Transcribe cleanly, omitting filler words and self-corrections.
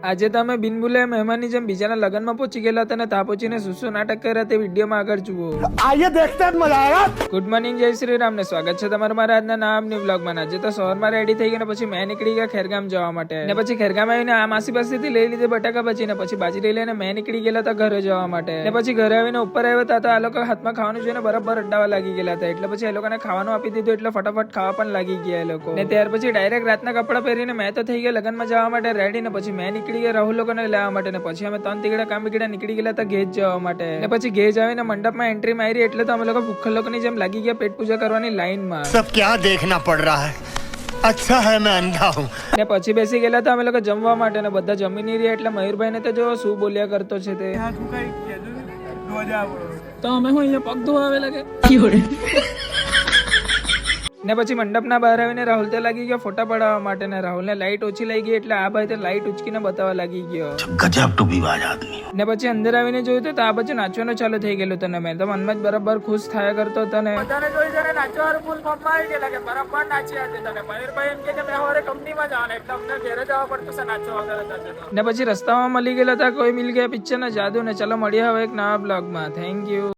આજે તમે બિનબુલે મહેમાનની જેમ બીજાના લગ્નમાં પહોંચી ગયેલા હતા ને ત્યાં પહોંચીને શું નાટક કર્યા તે વિડીયોમાં આગળ જુઓ. આइए देखते हैं मजा आएगा. ગુડ મોર્નિંગ, જય શ્રી રામ ને સ્વાગત છે તમારું મારા આજના નામની વ્લોગમાં. આજે તો સવારમાં રેડી થઈ ગયા ને પછી મેં નીકળી ગયા ખેરગામ જવા માટે. ને પછી ખેરગામ આવીને આ માસી પાસેથી લઈ લીધી બટાકા ભાજી ને પછી બાજરી લઈને મેં નીકળી ગયેલા હતા ઘરે જવા માટે. ને પછી ઘરે આવીને ઉપર આવ્યા હતા તો આ લોકો હાથમાં ખાવાનું જોઈને બરાબર અડ્ડાવા લાગી ગયેલા હતા. એટલે પછી એ લોકોને ખાવાનું આપી દીધું એટલે ફટાફટ ખાવા પણ લાગી ગયા એ લોકો. ને ત્યાર પછી ડાયરેક્ટ રાતના કપડા પહેરીને મેં તો થઈ ગયા લગ્નમાં જવા માટે રેડી. ને પછી મેં નીકળી ગયા રાહુલ લોકોને લેવા માટે. ને પછી અમે 3 તીકડા કામ બીકડા નીકળી ગયેલા હતા ઘેજ જવા માટે. ને પછી ઘેજ આવીને મંડપમાં એન્ટ્રી મારી એટલે તો અમે લોકો ભૂખ્ખા લોકોની જેમ લાગી ગયા પેટ પૂજા કરવાની લાઈનમાં. सब क्या देखना पड़ रहा है. अच्छा है मैं अंधा हूँ. ને પછી બેસી ગયેલા હતા અમે લોકો જમવા માટે. ને બધા જમી નહીં રહ્યા એટલે મયુરભાઈ ને તો જો શું બોલ્યા કરતો છે તે. તો અમે હું અહીંયા પગ ધોવા આવેલા કે ને પછી મંડપના બહાર આવીને રાહુલ તે લાગી ગયો ફોટા પડાવવા માટે. ને રાહુલને લાઈટ ઓછી લાગી ગઈ એટલે આ ભાઈ તો લાઈટ ઉચકીને બતાવવા લાગી ગયો. गजब टू विवाद आदमी. ને પછી અંદર આવીને જોયું તો આ બાજુ નાચવાનું ચાલુ થઈ ગયેલું હતું. ને મેં તો મનમાં જ બરાબર ખુશ થયા કરતો હતો. ને બધાને જોઈ જરા નાચવાનું ફૂલ ફોર્મમાં આવી ગયેલા કે બરાબર નાચ્યા હતા. ને મયુરભાઈ એમ કે મેં હવે કંપનીમાં જવાના એટલે અમને ઘરે જવા પડતું છે નાચવા વગર. ને પછી રસ્તામાં મળી ગયેલા હતા કોઈ મિલ ગયા પિક્ચરના જાદુ. ને ચલો મળીએ હવે એક નવા બ્લોગમાં. Thank you.